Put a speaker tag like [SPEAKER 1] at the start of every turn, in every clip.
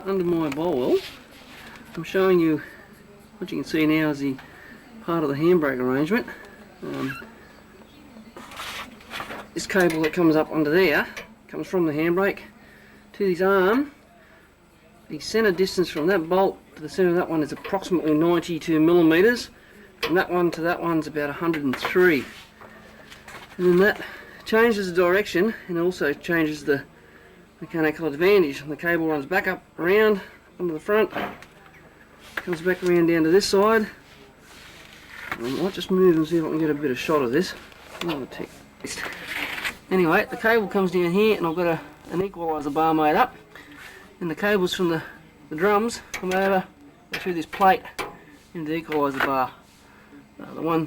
[SPEAKER 1] under my Bolwell. I'm showing you what you can see now is the part of the handbrake arrangement. This cable that comes up under there comes from the handbrake to this arm. The centre distance from that bolt to the centre of that one is approximately 92 millimeters. From that one to that one's about 103. And then that changes the direction and also changes the mechanical advantage. The cable runs back up around onto the front, comes back around down to this side. I might just move and see if I can get a bit of shot of this. Anyway, the cable comes down here and I've got an equaliser bar made up, and the cables from the drums come over through this plate into the equaliser bar.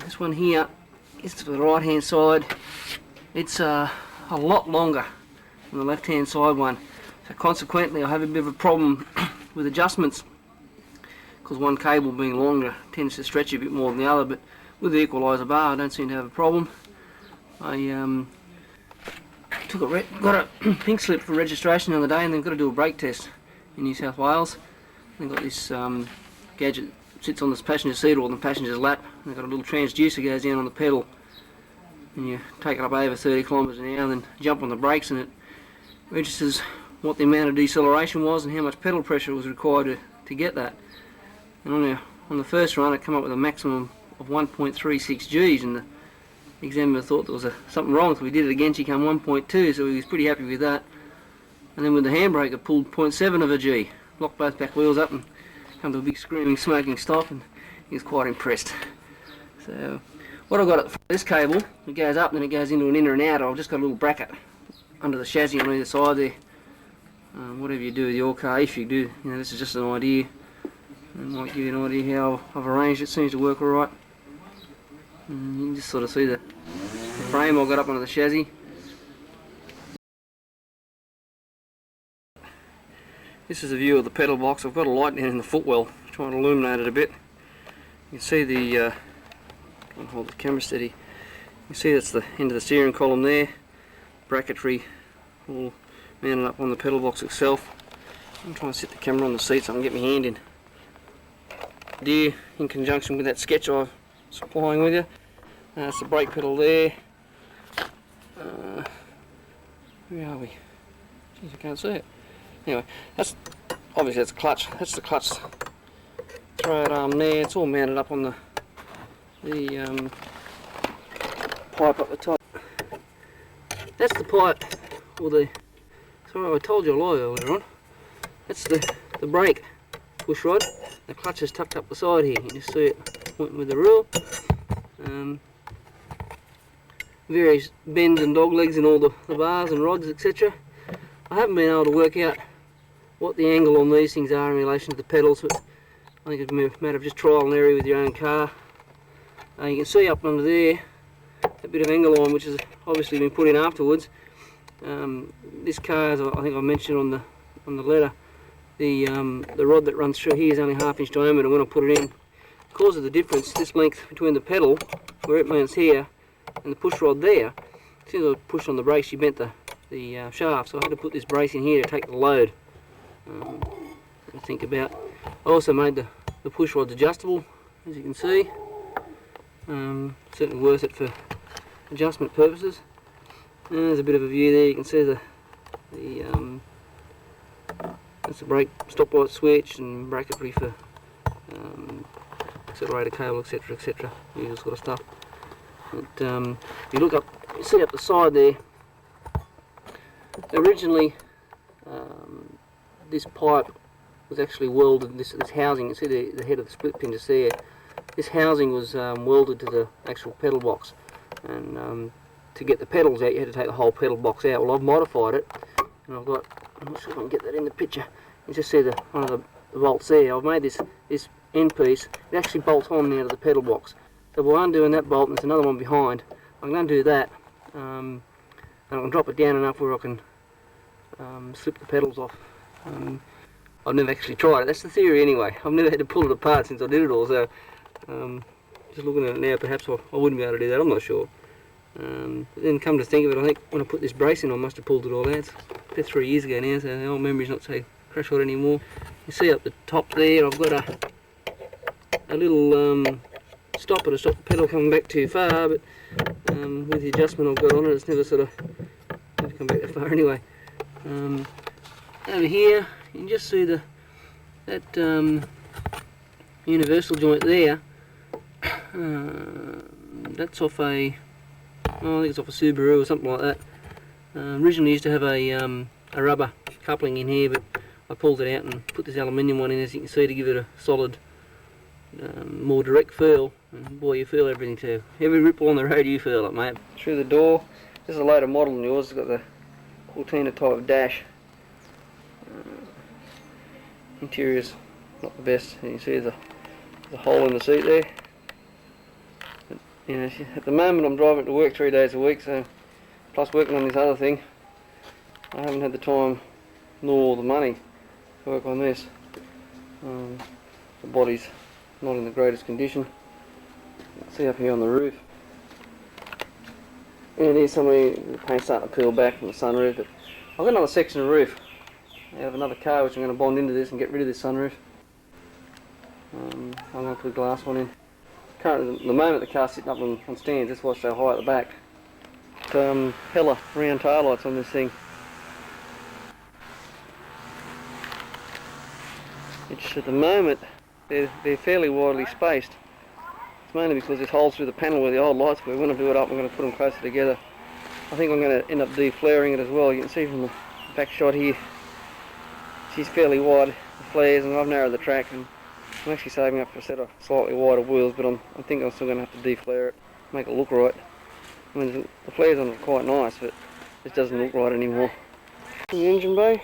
[SPEAKER 1] This one here is to the right hand side. It's a lot longer than the left hand side one, so consequently I have a bit of a problem with adjustments, because one cable being longer tends to stretch a bit more than the other. But with the equaliser bar I don't seem to have a problem. I got a pink slip for registration the other day, and then got to do a brake test in New South Wales. They've got this gadget that sits on this passenger seat or on the passenger's lap, and they've got a little transducer goes down on the pedal, and you take it up over 30 kilometres an hour and then jump on the brakes, and it registers what the amount of deceleration was and how much pedal pressure was required to get that. And on the first run it came up with a maximum of 1.36 Gs, and the examiner thought there was something wrong, so we did it again. She came 1.2, so he was pretty happy with that. And then with the handbrake it pulled 0.7 of a G, locked both back wheels up and come to a big screaming smoking stop, and he was quite impressed. So what I've got for this cable, it goes up and then it goes into an inner and outer. I've just got a little bracket under the chassis on either side there. Whatever you do with your car, if you do, this is just an idea. It might give you an idea how I've arranged it. It seems to work alright. You can just sort of see the frame I've got up under the chassis. This is a view of the pedal box. I've got a light down in the footwell, trying to illuminate it a bit. You can see the, I'll hold the camera steady. You can see that's the end of the steering column there. Bracketry all mounted up on the pedal box itself. I'm trying to sit the camera on the seat so I can get my hand in. There, in conjunction with that sketch I was supplying with you. That's the brake pedal there. Where are we? Jeez, I can't see it. Anyway, obviously that's a clutch. That's the clutch throwout arm there. It's all mounted up on the pipe up the top. That's the pipe, or the. Sorry, I told you a lie earlier on. That's the brake push rod. The clutch is tucked up the side here. You just see it pointing with the rule. Various bends and dog legs and all the bars and rods, etc. I haven't been able to work out what the angle on these things are in relation to the pedals, but I think it's a matter of just trial and error with your own car. You can see up under there a bit of angle line, which has obviously been put in afterwards. This car, as I think I mentioned on the letter, the rod that runs through here is only 1/2 inch diameter. When I put it in, because of the difference, this length between the pedal, where it mounts here, and the push rod there, as soon as I pushed on the brake, she bent the shaft, so I had to put this brace in here to take the load. To think about. I also made the push rods adjustable, as you can see. Certainly worth it for adjustment purposes. And there's a bit of a view there. You can see that's the brake stop light switch and bracketry for accelerator cable, etc., etc. Usual sort of stuff. But if you look up, you see up the side there. Originally, this pipe was actually welded. This housing, you see the head of the split pin just there. This housing was welded to the actual pedal box, and to get the pedals out, you had to take the whole pedal box out. Well, I've modified it, and I'm not sure if I can get that in the picture. You just see one of the bolts there. I've made this end piece. It actually bolts on now to the pedal box. So by undoing that bolt, and there's another one behind, I can undo that, and I can drop it down enough where I can slip the pedals off. I've never actually tried it. That's the theory anyway. I've never had to pull it apart since I did it all, so just looking at it now, perhaps I wouldn't be able to do that, I'm not sure. But then come to think of it, I think when I put this brace in, I must have pulled it all out. It's about 3 years ago now, so the old memory's not so crash rod anymore. You see up the top there I've got a little stopper to stop the pedal coming back too far, but with the adjustment I've got on it, it's never sort of come back that far anyway. Over here you can just see that universal joint there. That's off I think it's off a Subaru or something like that. Originally used to have a rubber coupling in here, but I pulled it out and put this aluminium one in, as you can see, to give it a solid, more direct feel. And boy, you feel everything too. Every ripple on the road, you feel it, mate. Through the door, this is a later model than yours. It's got the Cortina type dash. Interior's not the best. You can see there's a hole in the seat there. But, you know, at the moment I'm driving to work 3 days a week, so plus working on this other thing, I haven't had the time nor the money to work on this. The body's not in the greatest condition. See up here on the roof, and here's somewhere the paint's starting to peel back from the sunroof, but I've got another section of roof. I have another car which I'm going to bond into this and get rid of this sunroof. I'm going to put a glass one in. Currently, at the moment the car's sitting up on stands, that's why it's so high at the back. Hella round taillights on this thing. Which at the moment they're fairly widely spaced. It's mainly because there's holes through the panel where the old lights were. When I do it up, I'm going to put them closer together. I think I'm going to end up deflaring it as well. You can see from the back shot here, she's fairly wide, the flares, and I've narrowed the track, and I'm actually saving up for a set of slightly wider wheels, but I think I'm still going to have to deflare it, make it look right. I mean, the flares on it are quite nice, but it doesn't look right anymore. The engine bay.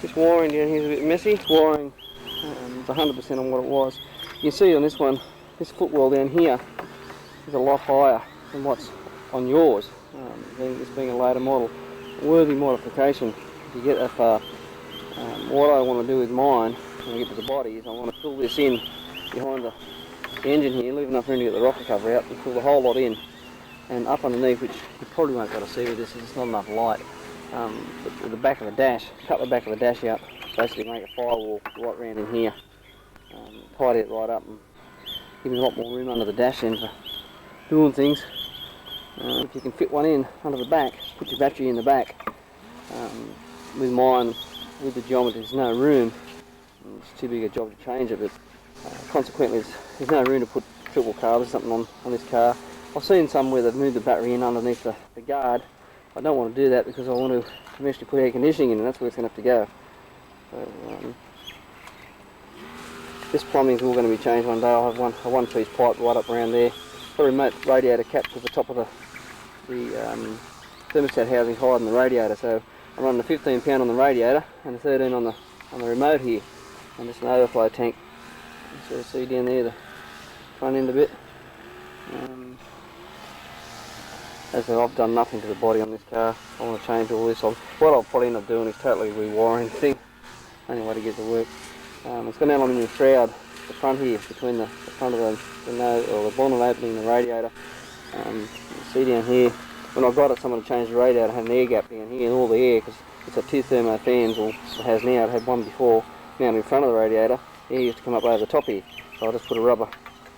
[SPEAKER 1] This wiring down here is a bit messy. Wiring is 100% on what it was. You can see on this one, this footwell down here is a lot higher than what's on yours, this being a later model. Worthy modification if you get that far. What I want to do with mine, when I get to the body, is I want to fill this in behind the engine here, leave enough room to get the rocker cover out, and fill the whole lot in. And up underneath, which you probably won't be able to see with this, it's not enough light. But the back of the dash, cut the back of the dash out, basically make a firewall right round in here. Tidy it right up and give me a lot more room under the dash then for doing things. If you can fit one in under the back, put your battery in the back. With mine, with the geometry, there's no room. It's too big a job to change it, but consequently there's no room to put triple carbs or something on this car. I've seen some where they've moved the battery in underneath the guard. I don't want to do that because I want to eventually put air conditioning in, and that's where it's going to have to go. So, this plumbing's all going to be changed one day. I'll have a one-piece pipe right up around there. Got a remote radiator cap to the top of the thermostat housing higher than the radiator. So I'm running a 15 pound on the radiator and a 13 on the remote here, and just an overflow tank. You sort of see down there the front end a bit. As I said, I've done nothing to the body on this car. I want to change all this. What I'll probably end up doing is totally rewiring the thing. Only way to get it to work. It's got an aluminium shroud at the front here, between the front of the nose, or the bonnet opening and the radiator. You see down here, when I got it, someone changed the radiator, had an air gap down here, and all the air, because it's got two thermo fans, or it has now, it had one before, now in front of the radiator, air used to come up over the top here. So I just put a rubber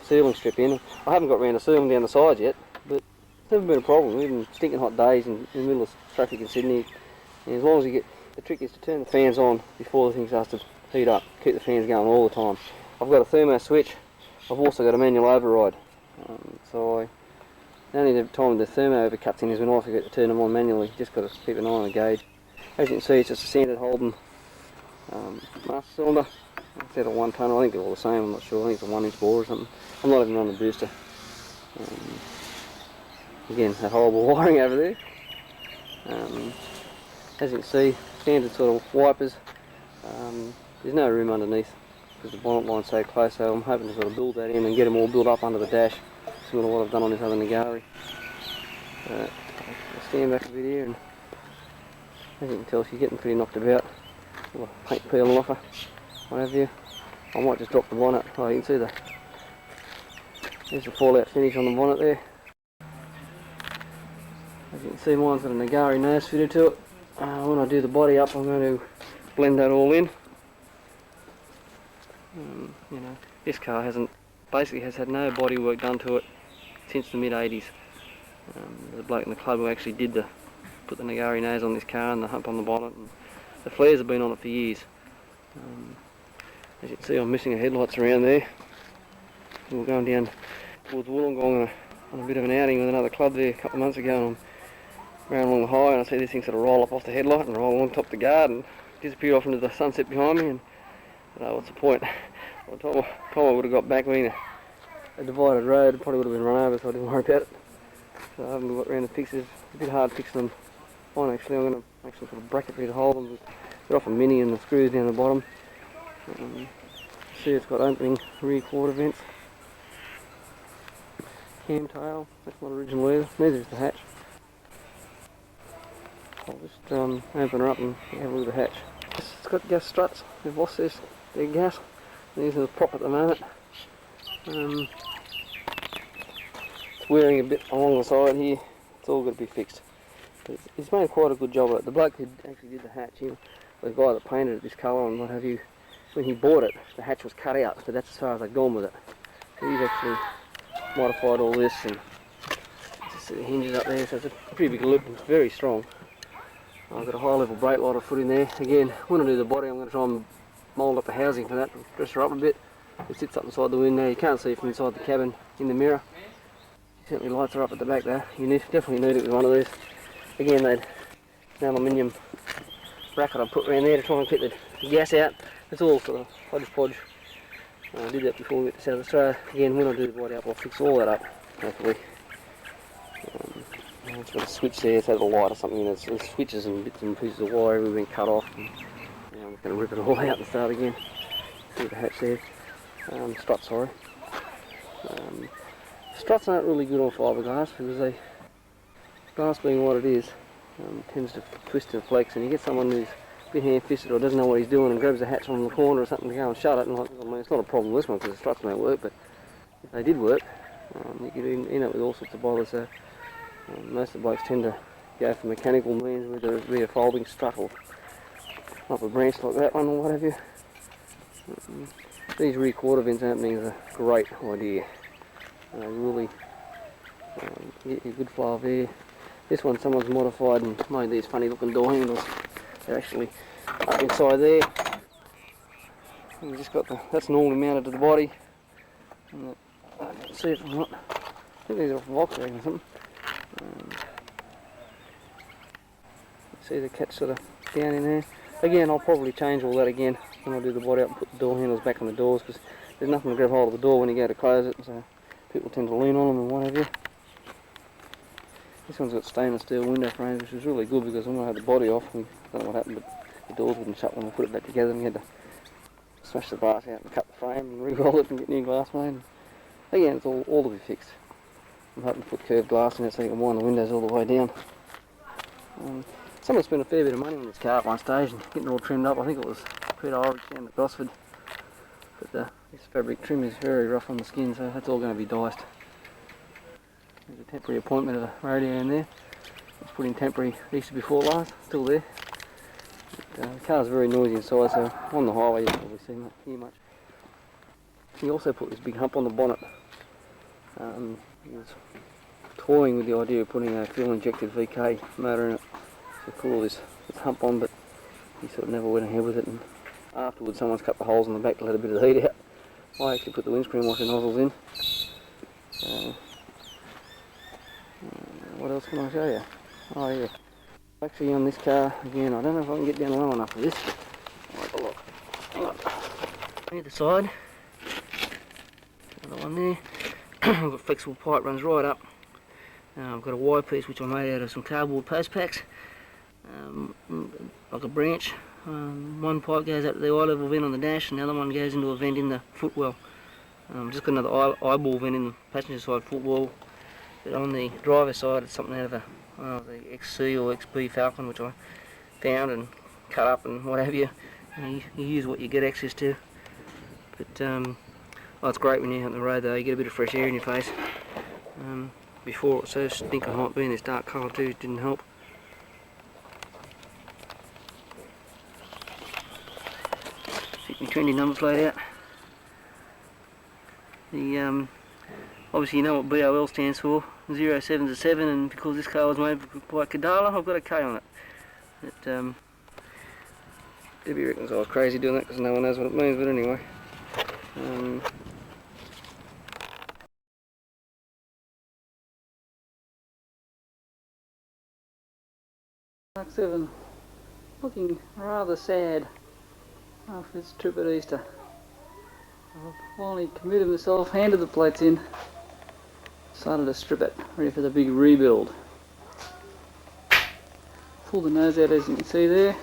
[SPEAKER 1] sealing strip in. I haven't got around to sealing down the sides yet, but it's never been a problem, even stinking hot days in the middle of traffic in Sydney. And as long as you get, the trick is to turn the fans on before the thing starts to heat up, keep the fans going all the time. I've got a thermo switch, I've also got a manual override. So the only time the thermo ever cuts in is when I forget to turn them on manually. Just got to keep an eye on the gauge. As you can see, it's just a standard Holden master cylinder. Instead of 1 tonne, I think they're all the same, I'm not sure, I think it's a 1-inch bore or something. I'm not even on the booster. Again, that horrible wiring over there. As you can see, standard sort of wipers. There's no room underneath because the bonnet line's so close, so I'm hoping to sort of build that in and get them all built up under the dash, similar to what I've done on this other Nagari. I'll stand back a bit here, and as you can tell, she's getting pretty knocked about. A lot of paint peeling off her, what have you. I might just drop the bonnet. Oh, you can see there's the fallout finish on the bonnet there. As you can see, mine's got a Nagari nose fitted to it. when I do the body up, I'm going to blend that all in. You know, this car basically has had no body work done to it since the mid 80s. The bloke in the club who actually put the Nagari nose on this car and the hump on the bonnet, and the flares have been on it for years. As you can see, I'm missing the headlights around there. We were going down towards Wollongong on a bit of an outing with another club there a couple of months ago, and I'm around along the high and I see this thing sort of roll up off the headlight and roll along top the guard and disappear off into the sunset behind me, and what's the point? By the time I would have got back, being a divided road, it probably would have been run over, so I didn't worry about it. So I haven't got around to fix it. It's a bit hard fixing them on actually. I'm going to actually sort of bracket for you to hold them. They're off a mini and the screws down the bottom. See, it's got opening rear quarter vents. Cam tail, that's not original either. Neither is the hatch. I'll just open her up and have a look at the hatch. It's got gas struts. They've lost their gas. These are the prop at the moment. It's wearing a bit along the side here. It's all got to be fixed. But he's made quite a good job of it. The bloke who actually did the hatch, the guy that painted it this colour and what have you, when he bought it, the hatch was cut out, so that's as far as they've gone with it. So he's actually modified all this, and just the hinges up there, so it's a pretty big loop and it's very strong. I've got a high level brake light I put in there. Again, when I do the body, I'm going to try and mould up the housing for that, dress her up a bit. It sits up inside the window. You can't see from inside the cabin in the mirror. Certainly lights are up at the back there. You definitely need it with one of these. Again, an aluminium bracket I put around there to try and keep the gas out. It's all sort of hodgepodge. I did that before we went to South Australia. Again, when I do the body up, I'll fix all that up, hopefully. It's got a switch there, so the light or something. There's switches and bits and pieces of wire have been cut off. And, I'm just going to rip it all out and start again. See the hatch there. Struts, sorry. Struts aren't really good on fiberglass because glass being what it is, tends to twist and flex, and you get someone who's a bit hand-fisted or doesn't know what he's doing and grabs a hatch on the corner or something to go and shut it, and it's not a problem with this one because the struts don't work, but if they did work, you could end up with all sorts of bothers. So most of the blokes tend to go for mechanical means, whether it be a folding strut or up a branch like that one or what have you. These rear quarter vents openings are a great idea. Really get you a good flow of air. This one someone's modified and made these funny looking door handles. They're actually up inside there. And you just got that's normally mounted to the body. And I can see if I'm not. I think these are off Volkswagen or something. See the catch sort of down in there. Again, I'll probably change all that again when I do the body up and put the door handles back on the doors, because there's nothing to grab hold of the door when you go to close it, so people tend to lean on them and what have you. This one's got stainless steel window frames, which is really good because when I had the body off, I don't know what happened, but the doors wouldn't shut when I put it back together, and you had to smash the glass out and cut the frame and re-roll it and get new glass made. And again, it's all to be fixed. I'm hoping to put curved glass in it so you can wind the windows all the way down. Someone spent a fair bit of money on this car at one stage and getting it all trimmed up. I think it was Peter Irish down at Gosford. But this fabric trim is very rough on the skin, so that's all going to be diced. There's a temporary appointment of the radio in there. It's put in temporary Easter before last, still there. But, the car's very noisy inside, so on the highway you can't probably hear much. He also put this big hump on the bonnet. He was toying with the idea of putting a fuel injected VK motor in it to put all this hump on, but he sort of never went ahead with it, and afterwards someone's cut the holes in the back to let a bit of the heat out. I actually put the windscreen washer nozzles in. What else can I show you? Oh yeah, actually on this car, again, I don't know if I can get down low enough for this. I'll have a look. Hang on. Either side. Another one there. I've got flexible pipe, runs right up. I've got a wire piece which I made out of some cardboard post packs, like a branch. One pipe goes up to the eye level vent on the dash, and the other one goes into a vent in the footwell. Just got another eyeball vent in the passenger side footwell, but on the driver's side it's something out of the XC or XB Falcon, which I found and cut up and what have you. You use what you get access to. But it's great when you're out on the road though, you get a bit of fresh air in your face. Before it was so stinking hot, being this dark colour too didn't help. trendy number plate out. The obviously you know what BOL stands for. 07's a 7, and because this car was made by Kadala, I've got a K on it. But Debbie reckons I was crazy doing that because no one knows what it means, but anyway. Mk7 looking rather sad after its trip at Easter. I've finally committed myself, handed the plates in, decided to strip it, ready for the big rebuild. Pull the nose out as you can see there.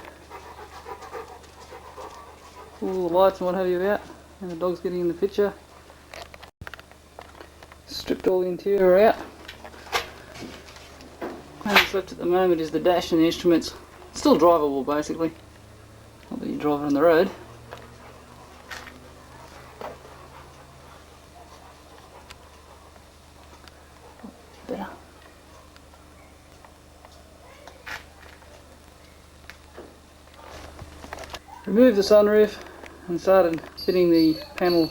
[SPEAKER 1] Pull all the lights and what have you out, and the dog's getting in the picture. Stripped all the interior out. All that's left at the moment is the dash and the instruments. Still drivable basically, not that you drive it on the road. Better. Removed the sunroof and started fitting the panel.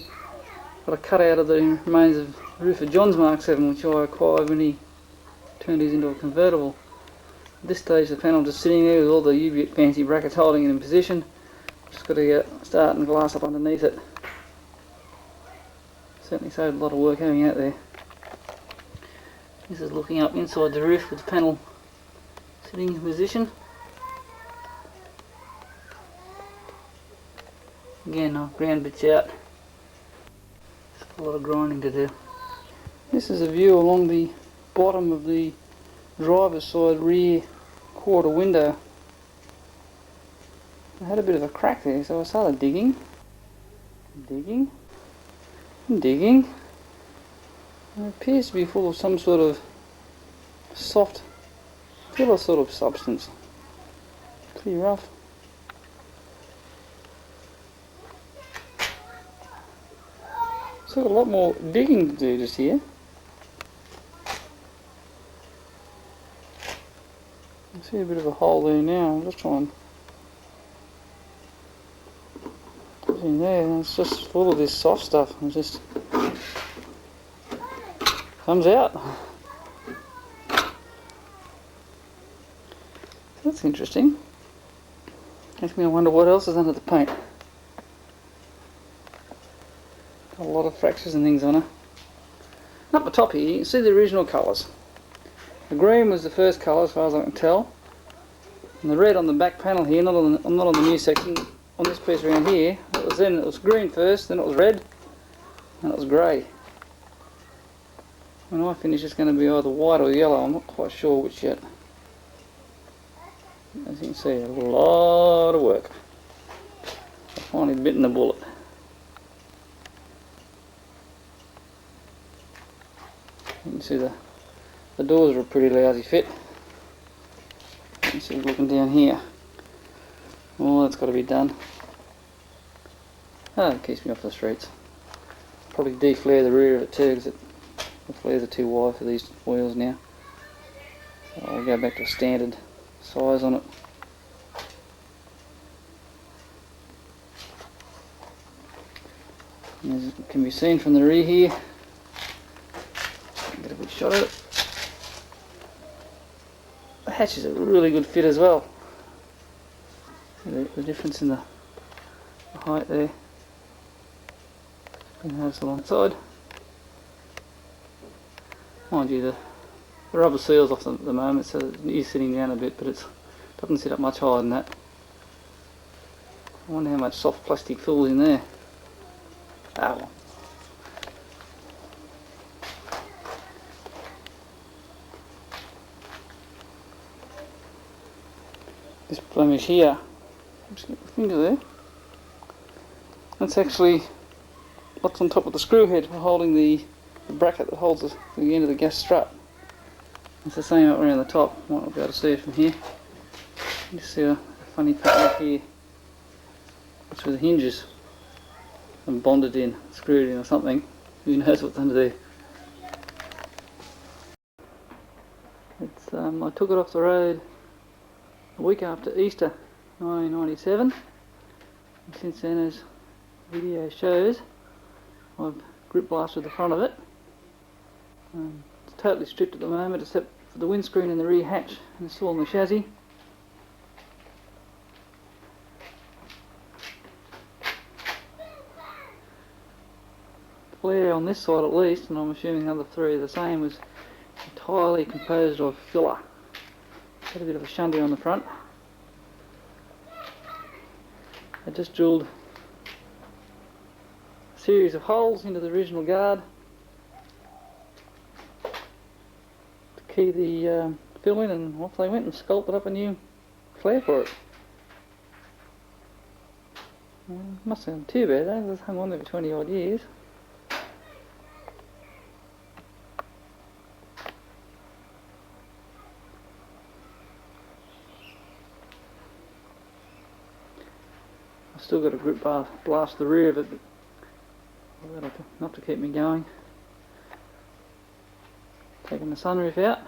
[SPEAKER 1] Got a cut out of the remains of the roof of John's Mk7, which I acquired when he turned his into a convertible. At this stage the panel just sitting there with all the U-bit fancy brackets holding it in position. Just got to start and glass up underneath it. Certainly saved a lot of work having out there. This is looking up inside the roof with the panel sitting in position. Again, I've ground bits out. It's a lot of grinding to do. This is a view along the bottom of the driver's side rear quarter window. I had a bit of a crack there, so I started digging. Digging. Digging. It appears to be full of some sort of soft filler sort of substance. Pretty rough. So got a lot more digging to do just here. I see a bit of a hole there now. I'll just try and put it in there. And it's just full of this soft stuff. It just comes out. That's interesting. Makes me wonder what else is under the paint. Got a lot of fractures and things on her. Up the top here you can see the original colours. The green was the first colour as far as I can tell. And the red on the back panel here, not on the new section, on this piece around here, it was green first, then it was red, and it was grey. When I finish it's going to be either white or yellow, I'm not quite sure which yet. As you can see, a lot of work. I finally bitten the bullet. You can see the doors are a pretty lousy fit. You can see looking down here. Oh, that's got to be done. Oh, it keeps me off the streets. Probably deflare the rear of it too, because the flares are too wide for these wheels now. So I'll go back to a standard size on it. As it can be seen from the rear here, get a good shot of it. The hatch is a really good fit as well. The difference in the height there. That's alongside. Mind you, the rubber seal's off at the moment, so it is sitting down a bit, but it doesn't sit up much higher than that. I wonder how much soft plastic fills in there. Ah, well. This blemish here, just get my finger there, that's actually what's on top of the screw head for holding the bracket that holds the end of the gas strut. It's the same up around the top. Might not be able to see it from here. You just see a funny pattern up here. That's where the hinges and bonded in, screwed in or something. Who knows what's under there. It's I took it off the road a week after Easter 1997, and since then has
[SPEAKER 2] video shows, I've grip blasted the front of it. It's totally stripped at the moment except for the windscreen and the rear hatch installed on the chassis. The flare on this side at least, and I'm assuming the other three are the same, was entirely composed of filler. Had a bit of a shandy on the front. I just drilled a series of holes into the original guard to key the fill in, and off they went and sculpted up a new flare for it. Mustn't sound too bad though, it's hung on there for 20 odd years. Still got a grip bar blast the rear of it, but that'll not to keep me going. Taking the sunroof out.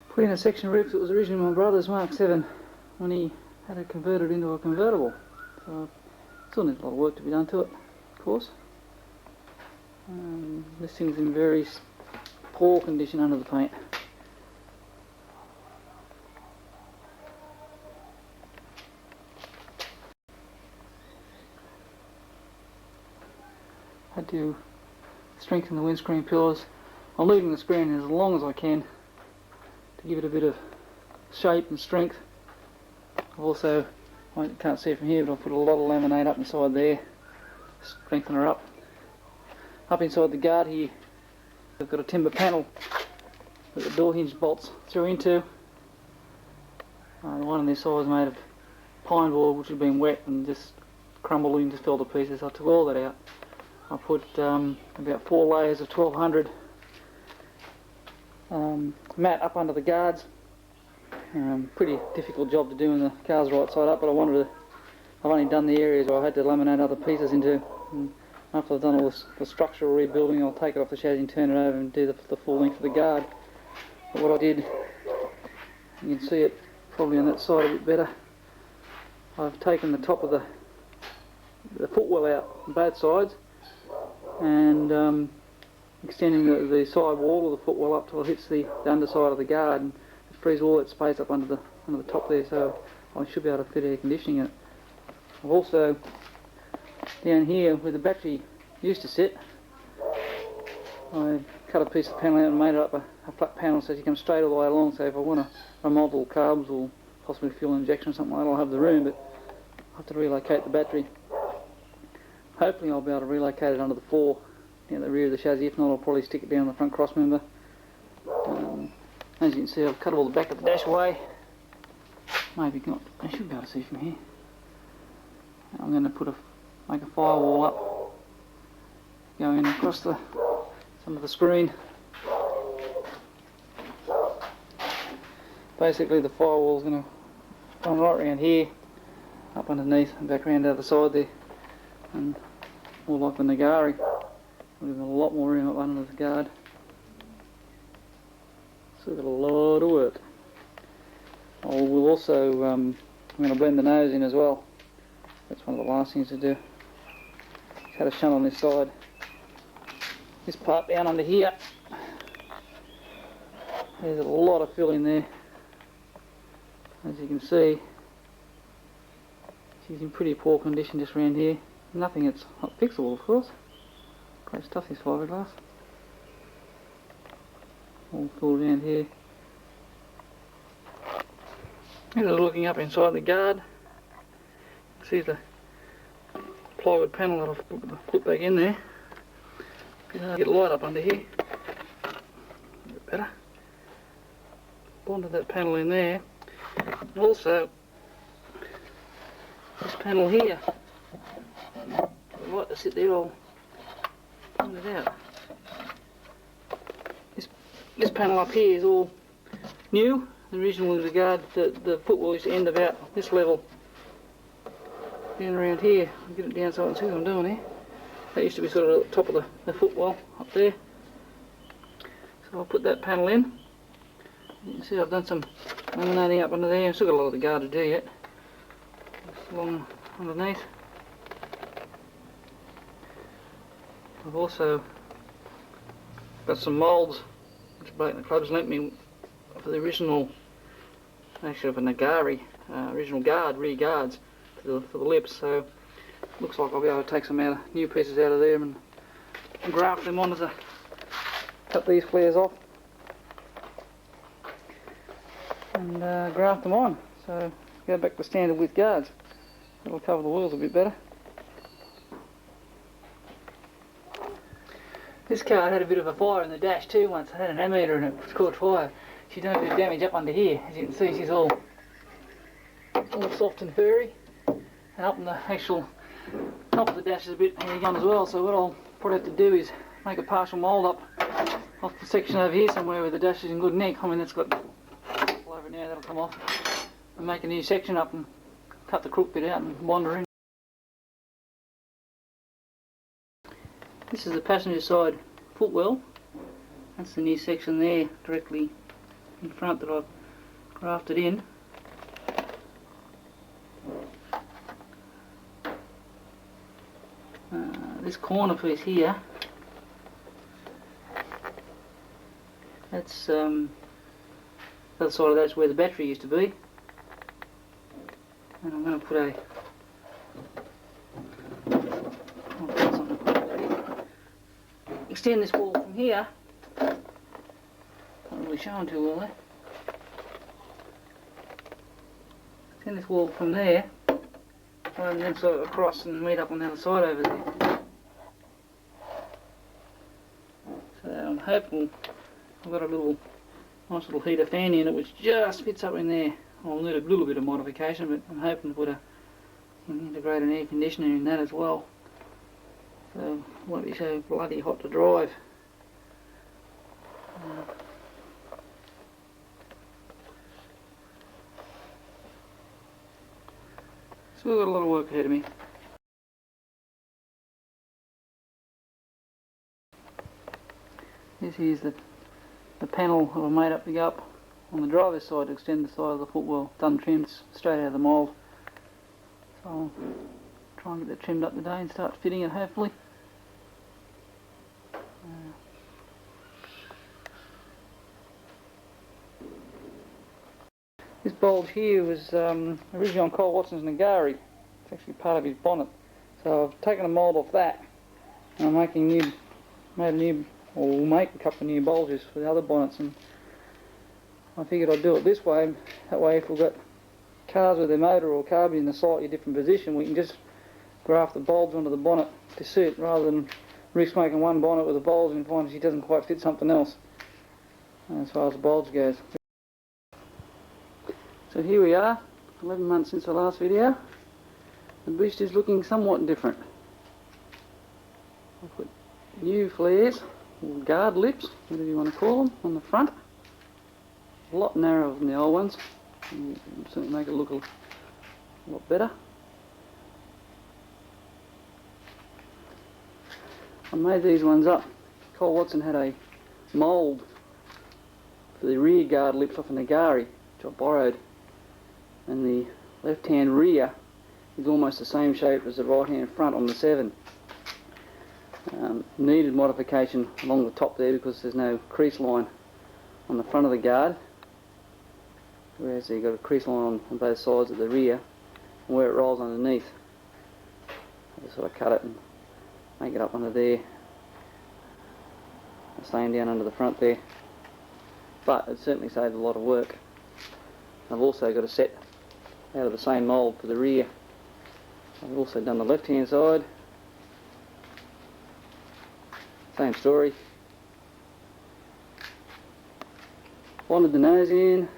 [SPEAKER 2] Put in a section roof that was originally my brother's Mk7 when he had it converted into a convertible. So still needs a lot of work to be done to it, of course. This thing's in very poor condition under the paint. Had to strengthen the windscreen pillars. I'm leaving the screen as long as I can to give it a bit of shape and strength. I've also, I can't see it from here, but I've put a lot of laminate up inside there, strengthen her up. Up inside the guard here, I've got a timber panel that the door hinge bolts through into. The one on this side was made of pine board which had been wet and just crumbled and just fell to pieces. I took all that out. I put about 4 layers of 1200 mat up under the guards. Pretty difficult job to do when the car's right side up, but I've only done the areas where I had to laminate other pieces into. And after I've done all the structural rebuilding, I'll take it off the chassis and turn it over and do the full length of the guard. But what I did, you can see it probably on that side a bit better. I've taken the top of the footwell out on both sides, and extending the side wall of the footwell up till it hits the underside of the guard, and it frees all that space up under the top there, so I should be able to fit air conditioning in it. I've also, down here where the battery used to sit, I cut a piece of panel out and made it up a flat panel so you come straight all the way along, so if I want to remodel carbs or possibly fuel injection or something like that, I'll have the room, but I have to relocate the battery. Hopefully I'll be able to relocate it under the floor down the rear of the chassis. If not, I'll probably stick it down the front cross member. As you can see, I've cut all the back of the dash away. Maybe not, I should be able to see from here. I'm going to make a firewall up, going across some of the screen. Basically the firewall's going to run right around here, up underneath and back around the other side there, and more like the Nagari. We've got a lot more room up under the guard. So we've got a lot of work. We'll also, I'm going to blend the nose in as well. That's one of the last things to do. Just had a shunt on this side. This part down under here. There's a lot of fill in there. As you can see, she's in pretty poor condition just around here. Nothing that's not fixable, of course. Great stuff, this fiberglass. All filled around here. Looking up inside the guard. See the plywood panel that I've put back in there. Get light up under here. A bit better. Bonded that panel in there. And also, this panel here. I'd like to sit there, I'll point it out. This panel up here is all new. Originally the footwell used to end about this level. Down around here. I'll get it down so I can see what I'm doing here. That used to be sort of at the top of the footwell up there. So I'll put that panel in. You can see I've done some laminating up under there. I've still got a lot of the guard to do yet. along underneath. I've also got some moulds which Blake and the Clubs lent me for the original, actually of a Nagari, original guard, rear guards for the lips, so looks like I'll be able to take some new pieces out of there and graft them on as I cut these flares off and graft them on, so go back to standard width guards. That'll cover the wheels a bit better. This car had a bit of a fire in the dash too once. I had an ammeter and it caught fire. She's done a bit of damage up under here. As you can see, she's all soft and furry. And up in the actual top of the dash is a bit hanging on as well. So what I'll probably have to do is make a partial mould up off the section over here somewhere where the dash is in good nick. I mean, that's got all over now, that'll come off. And make a new section up and cut the crook bit out and wander in. This is the passenger side footwell. That's the new section there directly in front that I've grafted in. This corner piece here, that's the other side of that's where the battery used to be. And I'm going to put extend this wall from here. Not really showing too well there. Extend this wall from there, and then sort of across and meet up on the other side over there. So I'm hoping I've got a nice little heater fan in it which just fits up in there. I'll need a little bit of modification, but I'm hoping to put integrate an air conditioner in that as well. So it won't be so bloody hot to drive. So we've got a lot of work ahead of me. This is the panel that I made up to go up on the driver's side to extend the side of the footwell. Done trimmed straight out of the mould. So I'll try and get that trimmed up today and start fitting it hopefully. This bulge here was originally on Cole Watson's Nagari. It's actually part of his bonnet. So I've taken a mould off that and I'm we'll make a couple of new bulges for the other bonnets, and I figured I'd do it this way. That way if we've got cars with their motor or carb in a slightly different position, we can just graft the bulge onto the bonnet to suit, rather than risk making one bonnet with a bulge and find she doesn't quite fit something else as far as the bulge goes. So here we are, 11 months since the last video. The beast is looking somewhat different. I've put new flares, or guard lips, whatever you want to call them, on the front. A lot narrower than the old ones. And certainly make it look a lot better. I made these ones up. Cole Watson had a mould for the rear guard lips off a Nagari, which I borrowed. And the left hand rear is almost the same shape as the right hand front on the 7. Needed modification along the top there because there's no crease line on the front of the guard, whereas you've got a crease line on both sides of the rear, and where it rolls underneath I just sort of cut it and make it up under there, staying down under the front there. But it certainly saved a lot of work. I've also got a set out of the same mould for the rear. I've also done the left hand side. Same story. Bonded the nose in.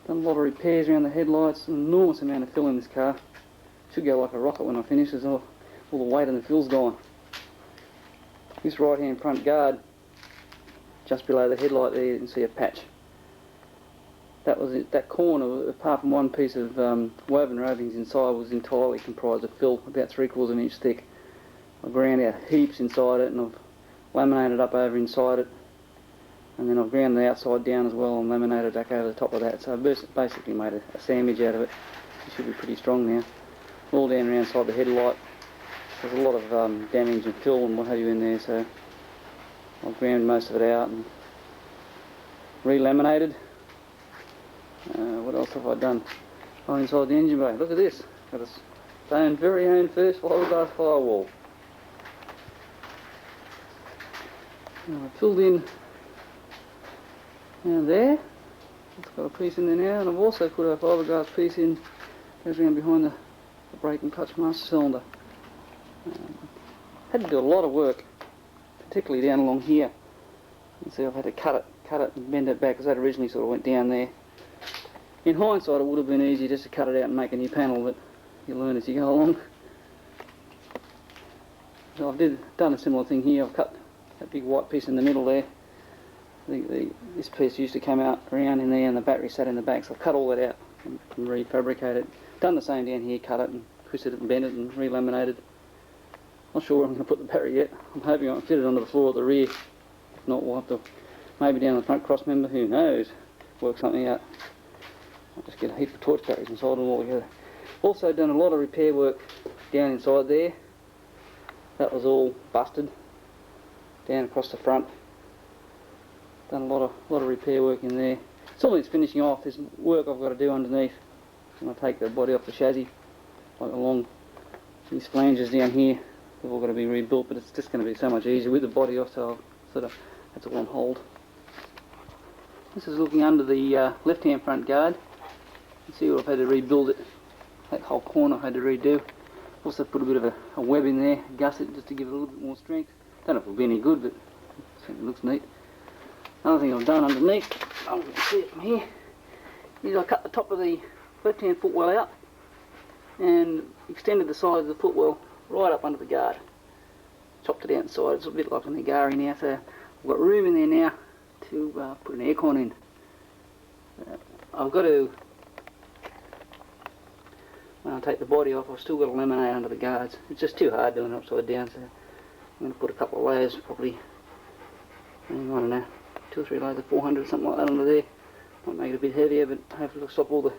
[SPEAKER 2] Done a lot of repairs around the headlights. An enormous amount of fill in this car. Should go like a rocket when I finish, as all the weight and the fill's gone. This right hand front guard, just below the headlight there, you can see a patch. That was it. That corner, apart from one piece of woven rovings inside, was entirely comprised of fill, about 3/4 of an inch thick. I've ground out heaps inside it, and I've laminated up over inside it, and then I've ground the outside down as well and laminated back over the top of that. So I basically made a sandwich out of it. It should be pretty strong now. All down around inside the headlight. There's a lot of damage and fill and what have you in there, so I've ground most of it out and re-laminated. What else have I done? Oh, inside the engine bay. Look at this. Got a very own first fiberglass firewall. I filled in down there. It's got a piece in there now, and I've also put a fiberglass piece in, goes around behind the brake and clutch master cylinder. Had to do a lot of work, particularly down along here. You see, I've had to cut it and bend it back because that originally sort of went down there. In hindsight, it would have been easy just to cut it out and make a new panel, but you learn as you go along. So I've done a similar thing here. I've cut that big white piece in the middle there. I think this piece used to come out around in there and the battery sat in the back, so I've cut all that out and refabricated it. Done the same down here, cut it and twisted it and bent it and re-laminated. Not sure where I'm going to put the battery yet. I'm hoping I can fit it onto the floor at the rear. If not, we'll have to maybe down the front cross member, who knows, work something out. I'll just get a heap of torch batteries and solder them all together. Also done a lot of repair work down inside there. That was all busted down across the front. Done a lot of repair work in there. Some of it's finishing off. There's work I've got to do underneath. I'm going to take the body off the chassis, like along these flanges down here. They've all got to be rebuilt, but it's just going to be so much easier with the body off, so I'll sort of, that's all on hold. This is looking under the left-hand front guard. You see what I've had to rebuild it. That whole corner I had to redo. Also put a bit of a web in there, gusset just to give it a little bit more strength. Don't know if it'll be any good, but it certainly looks neat. Another thing I've done underneath, I don't know if you can see it from here, is I cut the top of the left-hand footwell out and extended the sides of the footwell right up under the guard. Chopped it out inside. It's a bit like an Agari now, so I've got room in there now to put an aircon in. I've got to, when I take the body off, I've still got to laminate under the guards. It's just too hard doing it upside down, so I'm going to put a couple of layers, probably, I don't know, 2 or 3 layers of 400 or something like that under there. Might make it a bit heavier, but hopefully it'll stop all the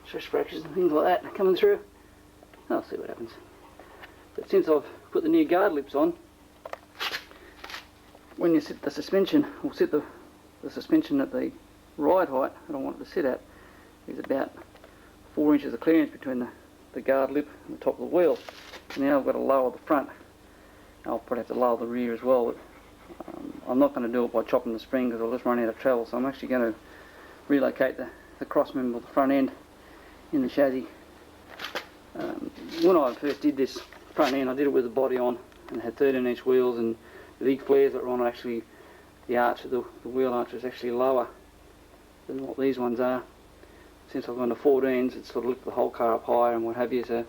[SPEAKER 2] stress fractures and things like that coming through. I'll see what happens. But since I've put the new guard lips on, when you sit the suspension, or sit the suspension at the ride height that I want it to sit at, is about 4 inches of clearance between the guard lip and the top of the wheel. And now I've got to lower the front. I'll probably have to lower the rear as well, but I'm not going to do it by chopping the spring because I'll just run out of travel, so I'm actually going to relocate the cross member of the front end in the chassis. When I first did this front end, I did it with the body on and had 13-inch wheels, and the big flares that were on, actually the arch of the wheel arch is actually lower than what these ones are. Since I've gone to 14s, it's sort of lifted the whole car up higher and what have you, so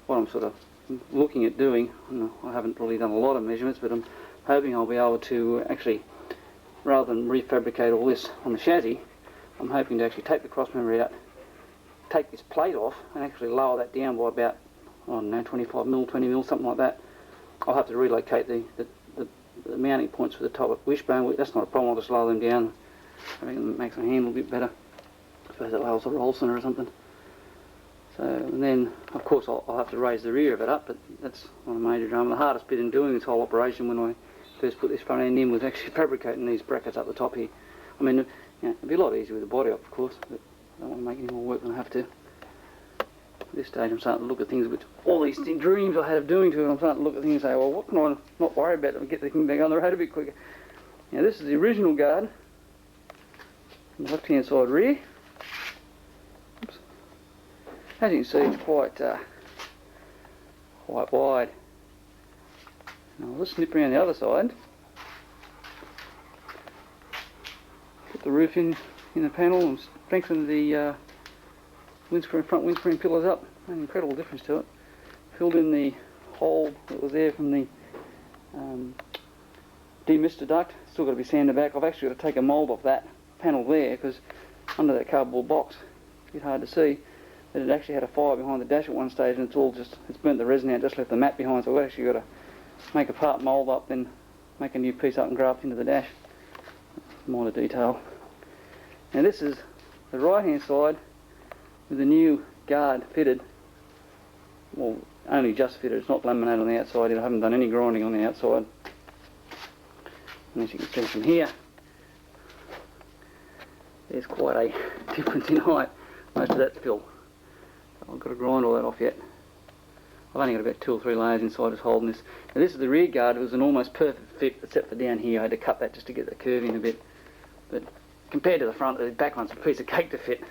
[SPEAKER 2] what I'm sort of looking at doing, I haven't really done a lot of measurements, but I'm hoping I'll be able to actually, rather than refabricate all this on the chassis, I'm hoping to actually take the cross member out, take this plate off and actually lower that down by about, I don't know, 25 mil, 20 mil, something like that. I'll have to relocate the mounting points for the top of wishbone. That's not a problem, I'll just lower them down. I think it makes the handle a bit better. I suppose it lowers the roll center or something. So, and then of course I'll have to raise the rear of it up, but that's not a major drama. The hardest bit in doing this whole operation when I first put this front end in was actually fabricating these brackets up the top here. I mean, it'd be a lot easier with the body up, of course, but I don't want to make any more work than I have to. At this stage I'm starting to look at things which, all these dreams I had of doing to it, I'm starting to look at things and say, well, what can I not worry about and get the thing back on the road a bit quicker. Now this is the original guard, on the left hand side rear. Oops. As you can see, it's quite wide. Now I'll just snip around the other side. Put the roof in the panel and strengthen the front windscreen pillars up. An incredible difference to it. Filled in the hole that was there from the demister duct. Still got to be sanded back. I've actually got to take a mould off that panel there because under that cardboard box, it's a bit hard to see, that it actually had a fire behind the dash at one stage, and it's burnt the resin out, just left the mat behind, so I've actually got to make a part mould up, then make a new piece up and graft into the dash. Minor detail. Now this is the right hand side with the new guard fitted, well, only just fitted, it's not laminated on the outside yet. I haven't done any grinding on the outside. And as you can see from here, there's quite a difference in height. Most of that's fill. I've got to grind all that off yet. I've only got about 2 or 3 layers inside just holding this. Now this is the rear guard. It was an almost perfect fit except for down here. I had to cut that just to get the curve in a bit. But compared to the front, the back one's a piece of cake to fit.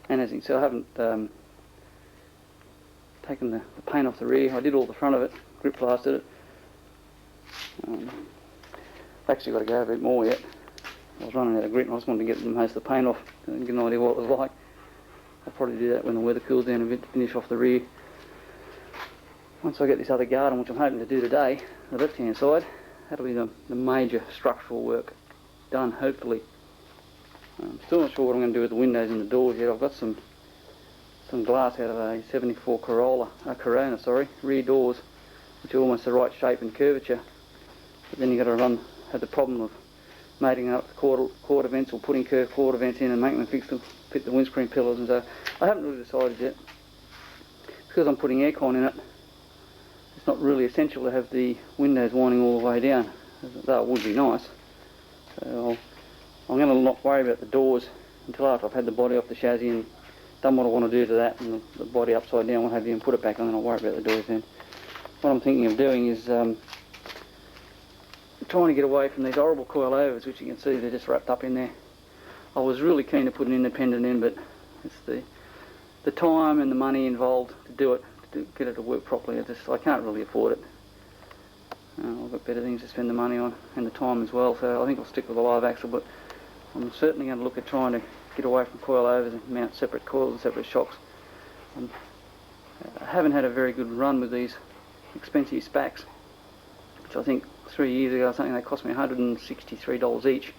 [SPEAKER 2] And as you can see, I haven't taken the paint off the rear. I did all the front of it, grip plastered it. I've actually got to go over a bit more yet. I was running out of grit and I just wanted to get most of the paint off and get an idea what it was like. I'll probably do that when the weather cools down a bit to finish off the rear. Once I get this other guard on, which I'm hoping to do today, the left hand side, that'll be the major structural work done, hopefully. I'm still not sure what I'm going to do with the windows and the doors yet. I've got some glass out of a 74 Corona, rear doors, which are almost the right shape and curvature. But then you've got to have the problem of mating up the quarter vents or putting curved quarter vents in and making them fit the windscreen pillars, and so I haven't really decided yet. Because I'm putting aircon in it, it's not really essential to have the windows winding all the way down, though it would be nice. So I'm going to not worry about the doors until after I've had the body off the chassis and done what I want to do to that, and the body upside down, what have you, and put it back on, and I'll worry about the doors then. What I'm thinking of doing is trying to get away from these horrible coilovers, which you can see they're just wrapped up in there. I was really keen to put an independent in, but it's the time and the money involved to do it, to get it to work properly. I can't really afford it. I've got better things to spend the money on and the time as well, so I think I'll stick with the live axle, but I'm certainly going to look at trying to get away from coilovers and mount separate coils and separate shocks. I haven't had a very good run with these expensive SPACs, which I think 3 years ago or something they cost me $163 each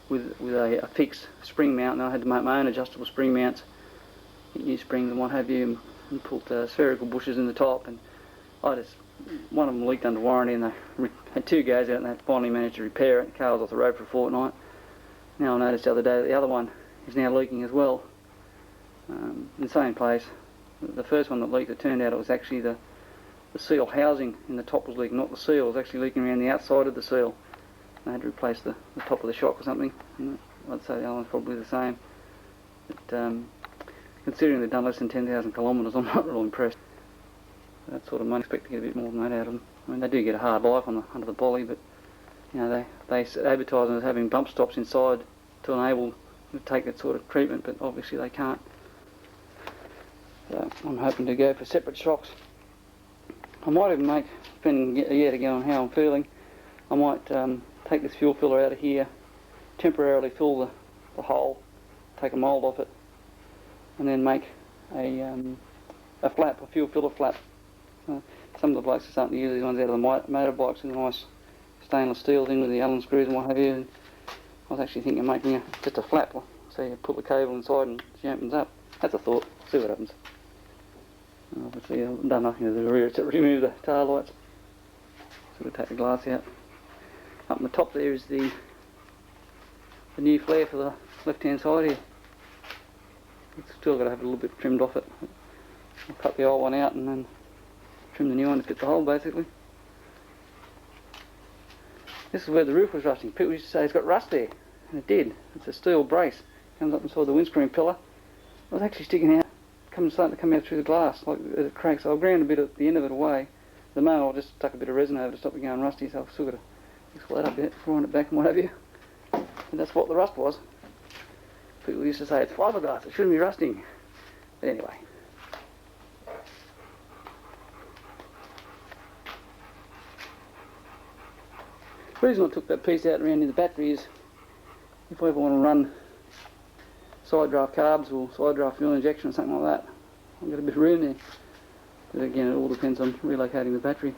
[SPEAKER 2] with a fixed spring mount, and I had to make my own adjustable spring mounts, new springs and what have you, and put spherical bushes in the top, and one of them leaked under warranty and they had 2 goes out and they finally managed to repair it. The car was off the road for a fortnight. Now I noticed the other day that the other one is now leaking as well, in the same place. The first one that leaked, it turned out it was actually the seal housing in the top was leaking, not the seal. It was actually leaking around the outside of the seal. I had to replace the top of the shock or something. I'd say the other one's probably the same. But considering they've done less than 10,000 kilometres, I'm not real impressed. That sort of money, I expect to get a bit more than that out of them. I mean, they do get a hard life under the bolly, but you know, they advertise them as having bump stops inside to enable them to take that sort of treatment, but obviously they can't. So I'm hoping to go for separate shocks. I might even depending yet again on how I'm feeling, I might take this fuel filler out of here, temporarily fill the hole, take a mould off it, and then make a flap, a fuel filler flap. Some of the blokes are starting to use these ones out of the motorbikes with a nice stainless steel thing with the Allen screws and what have you. And I was actually thinking of making just a flap, so you put the cable inside and she opens up. That's a thought, see what happens. Obviously I've done nothing to the rear except remove the tail lights. Sort of take the glass out. Up on the top there is the new flare for the left hand side here. It's still got to have a little bit trimmed off it. I'll cut the old one out and then trim the new one to fit the hole basically. This is where the roof was rusting. People used to say it's got rust there, and it did. It's a steel brace. Comes up inside the windscreen pillar. It was actually sticking out, starting to come out through the glass like as it cracks. So I ground a bit at the end of it away. At the moment I just stuck a bit of resin over to stop it going rusty, so I've still got to fix that up a bit, grind it back and what have you. And that's what the rust was. People used to say it's fiberglass, it shouldn't be rusting. But anyway. The reason I took that piece out around in the battery is if I ever want to run side draft carbs or side draft fuel injection or something like that, I've got a bit of room there. But again, it all depends on relocating the battery.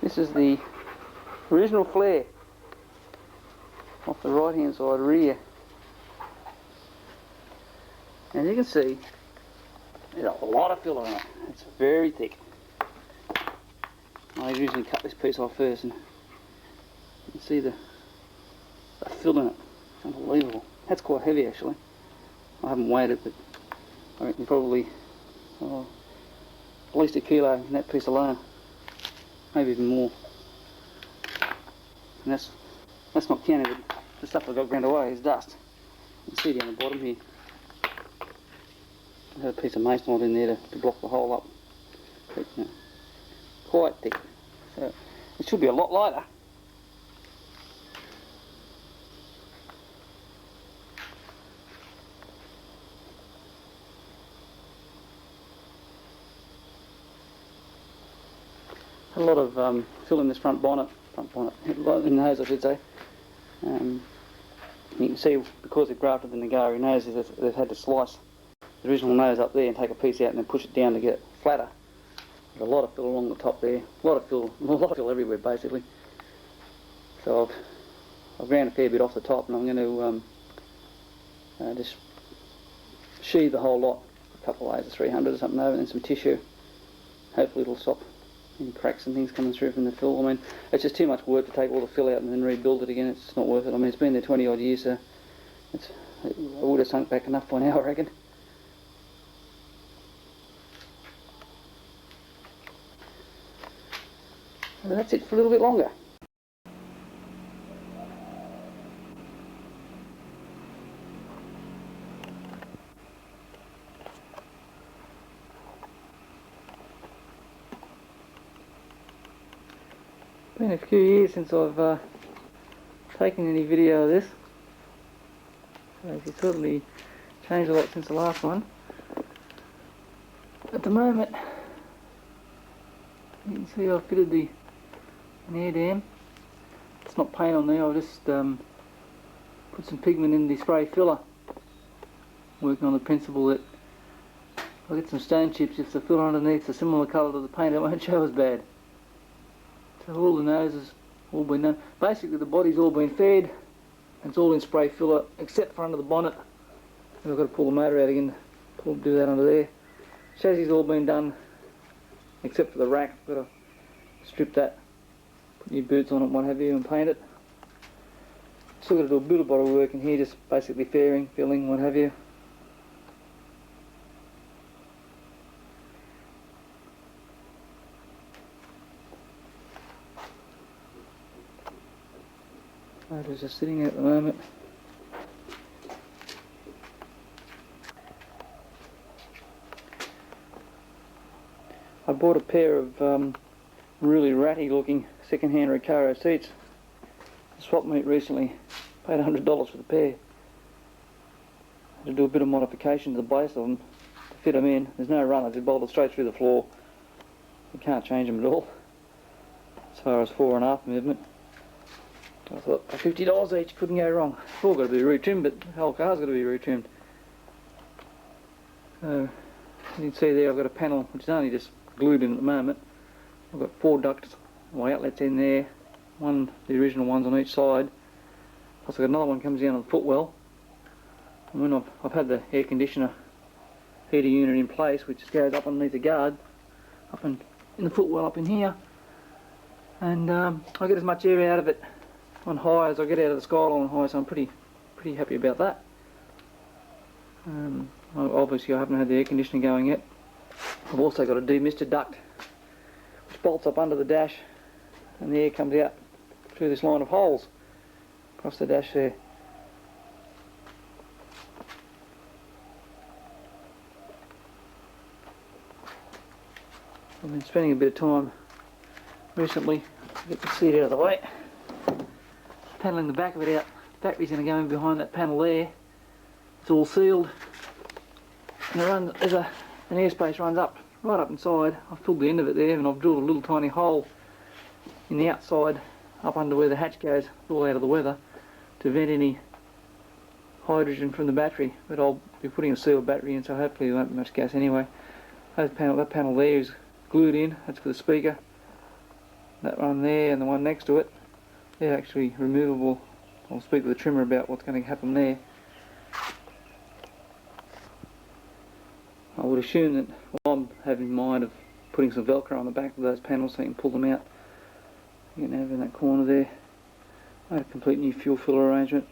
[SPEAKER 2] This is the original flare off the right hand side rear. And you can see there's a lot of filler on it. It's very thick. I usually cut this piece off first and you can see the fill in it. It's unbelievable. That's quite heavy actually. I haven't weighed it, but I reckon probably at least 1 kilo in that piece alone, maybe even more. And that's not counting the stuff that got ground away is dust. You can see down the bottom here. I had a piece of masonite in there to block the hole up. But, you know, quite thick. So it should be a lot lighter. A lot of fill in this front bonnet, in the nose I should say. You can see because they've grafted the Nagari nose, they've had to slice the original nose up there and take a piece out and then push it down to get it flatter. There's a lot of fill along the top there, a lot of fill everywhere basically. So I've ground a fair bit off the top, and I'm going to just sheathe the whole lot, a couple of layers of 300 or something over, and then some tissue. Hopefully it'll stop any cracks and things coming through from the fill. I mean, it's just too much work to take all the fill out and then rebuild it again. It's just not worth it. I mean, it's been there 20 odd years, so I would have sunk back enough by now, I reckon. And that's it for a little bit longer. Been a few years since I've taken any video of this. So it's certainly changed a lot since the last one. At the moment, you can see I've fitted an air dam. It's not paint on there, I've just put some pigment in the spray filler. Working on the principle that if I get some stone chips, if the filler underneath's a similar colour to the paint, it won't show as bad. So all the noses all been done. Basically the body's all been fed, and it's all in spray filler except for under the bonnet. And I've got to pull the motor out again to do that under there. Chassis all been done except for the rack. I've got to strip that, put new boots on it, what have you, and paint it. Still got to do a bit of bottle work in here, just basically fairing, filling, what have you. Motor's just sitting at the moment. I bought a pair of really ratty looking second-hand Recaro seats. Swap meet recently, paid $100 for the pair. Had to do a bit of modification to the base of them to fit them in. There's no runners, they're bolted straight through the floor. You can't change them at all as far as fore and aft movement. I thought $50 each, couldn't go wrong. It's all got to be retrimmed, but the whole car's got to be retrimmed. So you can see there I've got a panel which is only just glued in at the moment. I've got 4 ducts, my outlets in there, the original ones on each side. Plus I've got another one comes down on the footwell. And when I've had the air conditioner heater unit in place, which just goes up underneath the guard, up in the footwell up in here, and I get as much air out of it on high as I get out of the skyline on high, so I'm pretty happy about that. Obviously I haven't had the air conditioning going yet. I've also got a demister duct which bolts up under the dash, and the air comes out through this line of holes across the dash there. I've been spending a bit of time recently to get the seat out of the way, paneling the back of it out. Battery's going to go in behind that panel there. It's all sealed, and there's an airspace runs up right up inside. I've filled the end of it there, and I've drilled a little tiny hole in the outside up under where the hatch goes, all out of the weather, to vent any hydrogen from the battery. But I'll be putting a sealed battery in, so hopefully there won't be much gas anyway. That panel there is glued in. That's for the speaker. That one there and the one next to it, they're actually removable. I'll speak to the trimmer about what's going to happen there. I would assume that I'm having in mind of putting some Velcro on the back of those panels so you can pull them out. You can have in that corner there. I had a complete new fuel filler arrangement.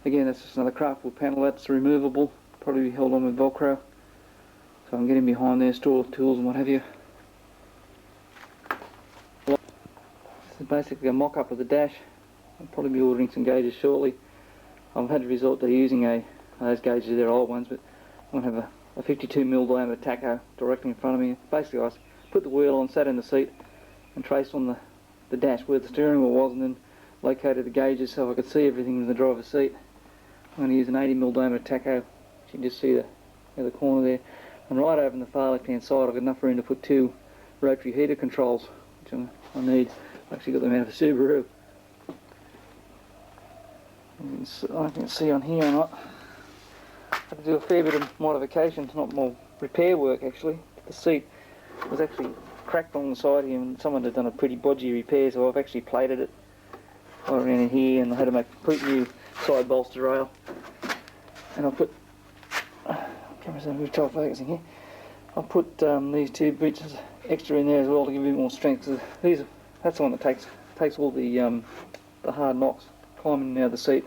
[SPEAKER 2] Again, that's just another craftwood panel. That's removable, probably be held on with Velcro, so I can get in behind there, store tools and what have you. This is basically a mock-up of the dash. I'll probably be ordering some gauges shortly. I've had to resort to using those gauges, they're old ones, but I'm going to have a 52mm diameter taco directly in front of me. Basically I put the wheel on, sat in the seat and traced on the dash where the steering wheel was, and then located the gauges so I could see everything in the driver's seat. I'm going to use an 80mm diameter taco. You can just see the corner there. And right over on the far left hand side I've got enough room to put 2 rotary heater controls, which I need. I've actually got them out of a Subaru. I don't know if you can see on here or not. I had to do a fair bit of modifications, not more repair work actually. The seat was actually cracked on the side here and someone had done a pretty bodgy repair, so I've actually plated it right around in here, and I had to make a complete new side bolster rail. And I put, camera's not really tight focusing here. I put these 2 bits extra in there as well to give a bit more strength. So that's the one that takes all the hard knocks climbing out of the seat.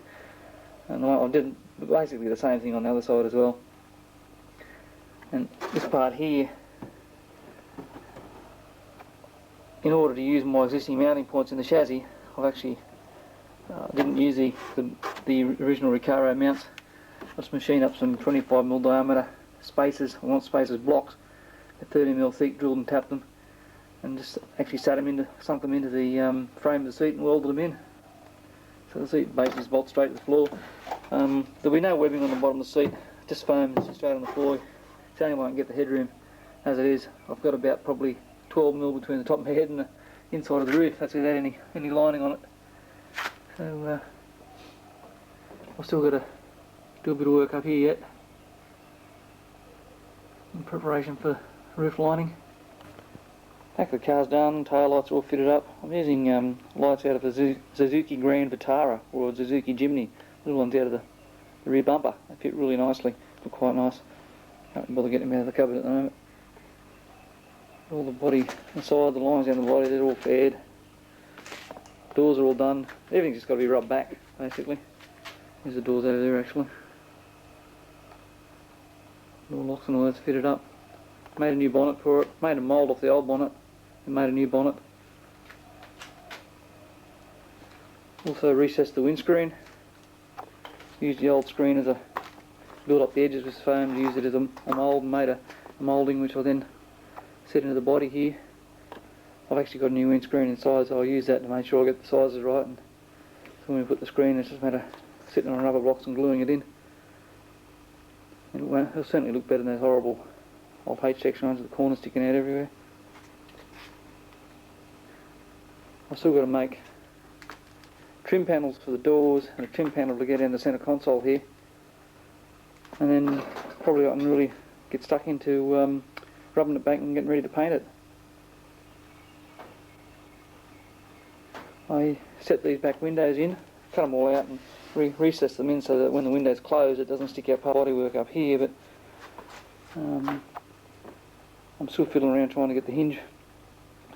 [SPEAKER 2] And I did basically the same thing on the other side as well. And this part here, in order to use my existing mounting points in the chassis, I've actually didn't use the original Recaro mounts. I just machined up some 25mm diameter spacers, blocks, at 30mm thick, drilled and tapped them, and just actually sunk them into the frame of the seat and welded them in. So the seat basically bolts straight to the floor. There'll be no webbing on the bottom of the seat, just foam straight on the floor. It's the only way I can get the headroom as it is. I've got about probably 12mm between the top of my head and the inside of the roof. That's without any lining on it. So I've still got to do a bit of work up here yet in preparation for roof lining. Back of the car's done, tail lights are all fitted up. I'm using lights out of a Suzuki Grand Vitara or a Suzuki Jimny, little ones out of the rear bumper. They fit really nicely, look quite nice. Can't bother getting them out of the cupboard at the moment. All the body inside, the lines down the body, they're all faired. Doors are all done. Everything's just got to be rubbed back, basically. There's the doors over there actually. All locks and all that's fitted up. Made a new bonnet for it, made a mould off the old bonnet and made a new bonnet. Also recessed the windscreen. Used the old screen as built up the edges with foam, used it as a mould and made a moulding which I then set into the body here. I've actually got a new windscreen inside, so I'll use that to make sure I get the sizes right, and so when we put the screen it's just a matter of sitting on rubber blocks and gluing it in. And it'll certainly look better than those horrible old H section ones with the corners sticking out everywhere. I've still got to make trim panels for the doors and a trim panel to get in the centre console here, and then probably I can really get stuck into rubbing it back and getting ready to paint it. I set these back windows in, cut them all out and recess them in so that when the windows close it doesn't stick out part of the bodywork up here, but I'm still fiddling around trying to get the hinge.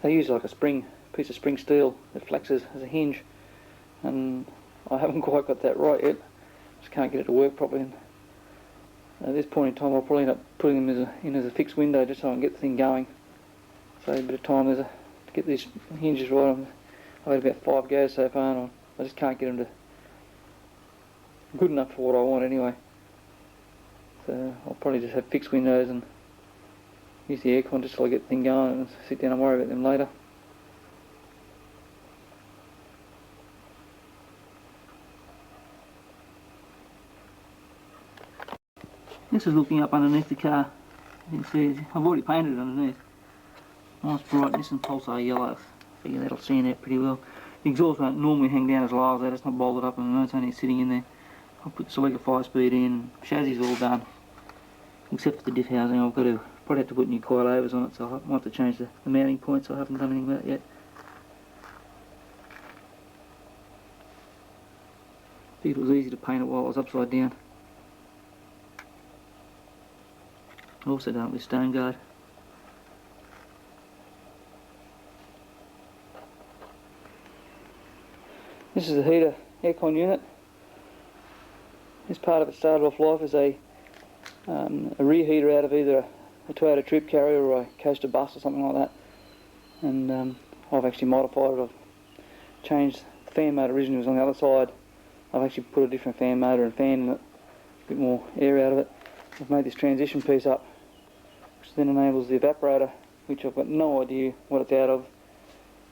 [SPEAKER 2] They use like a piece of spring steel that flexes as a hinge, and I haven't quite got that right yet. Just can't get it to work properly. And at this point in time I'll probably end up putting them in as a fixed window just so I can get the thing going. So a bit of time to get these hinges right. I've had about 5 goes so far and I just can't get them to good enough for what I want anyway. So I'll probably just have fixed windows and use the aircon just till I get the thing going and sit down and worry about them later. This is looking up underneath the car. You can see I've already painted it underneath. Nice brightness and pulsar yellow. I figure that'll stand out pretty well. The exhaust won't normally hang down as low as that, it's not bolted up and it's only sitting in there. I'll put selector 5-speed in, chassis is all done. Except for the diff housing, I've got to probably have to put new coilovers on it, so I might have to change the mounting points. I haven't done anything with that yet. I figured it was easy to paint it while it was upside down. I've also done it with stone guard. This is the heater aircon unit. part of it started off life as a rear heater out of either a Toyota Trip carrier or a coaster bus or something like that, and I've actually modified it. I've changed the fan motor. Originally was on the other side. I've actually put a different fan motor and fan in it, a bit more air out of it. I've made this transition piece up, which then enables the evaporator, which I've got no idea what it's out of.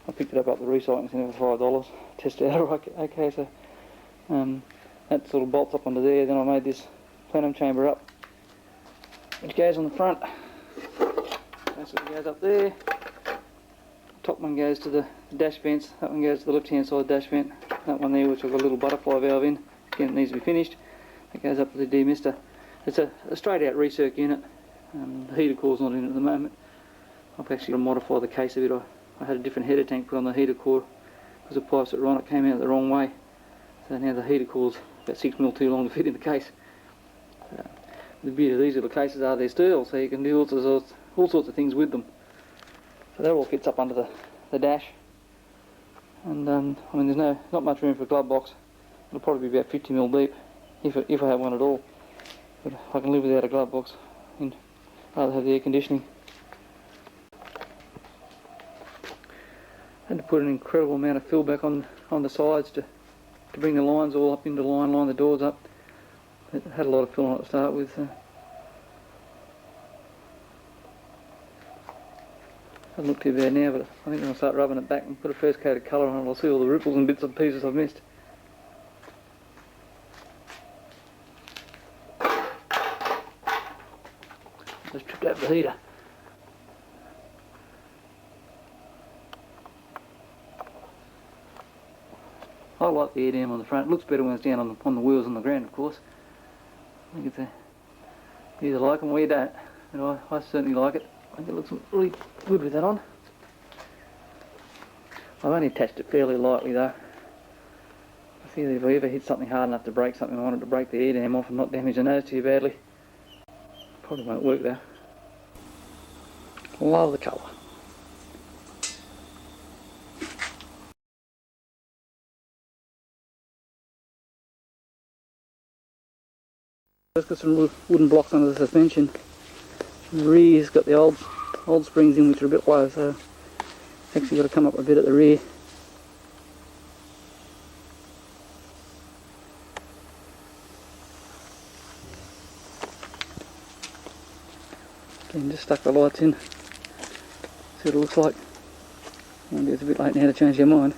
[SPEAKER 2] I picked it up at the recycling centre for $5, tested it out okay, so that sort of bolts up onto there. Then I made this plenum chamber up, which goes on the front. That sort of goes up there. Top one goes to the dash vents, that one goes to the left hand side dash vent. That one there, which I've got a little butterfly valve in, again it needs to be finished. That goes up to the demister. It's a straight out recirc unit. The heater core's not in it at the moment. I've actually modified the case a bit. I had a different header tank put on the heater core because the pipes that were on it came out the wrong way. So now the heater core's about 6mm too long to fit in the case. The beauty of these little cases are they're steel, so you can do all sorts of things with them. So that all fits up under the dash. And I mean, there's not much room for a glove box. It'll probably be about 50mm deep if I have one at all. But I can live without a glove box. I'd rather have the air conditioning. Had to put an incredible amount of fill back on the sides to bring the lines all up into line the doors up. It had a lot of fill on it to start with. Doesn't look too bad now, but I think when I start rubbing it back and put a first coat of colour on it, I'll see all the ripples and bits and pieces I've missed. Just tripped over the heater. I like the air dam on the front. It looks better when it's down on the wheels on the ground, of course. I think you either like them or you don't. But I certainly like it. I think it looks really good with that on. I've only attached it fairly lightly though. I feel if I ever hit something hard enough to break something, I want it to break the air dam off and not damage the nose too badly. Probably won't work though. Love the colour. Just got some wooden blocks under the suspension. The rear's got the old springs in, which are a bit low, so actually got to come up a bit at the rear. Again, just stuck the lights in. See what it looks like. Maybe it's a bit late now to change your mind.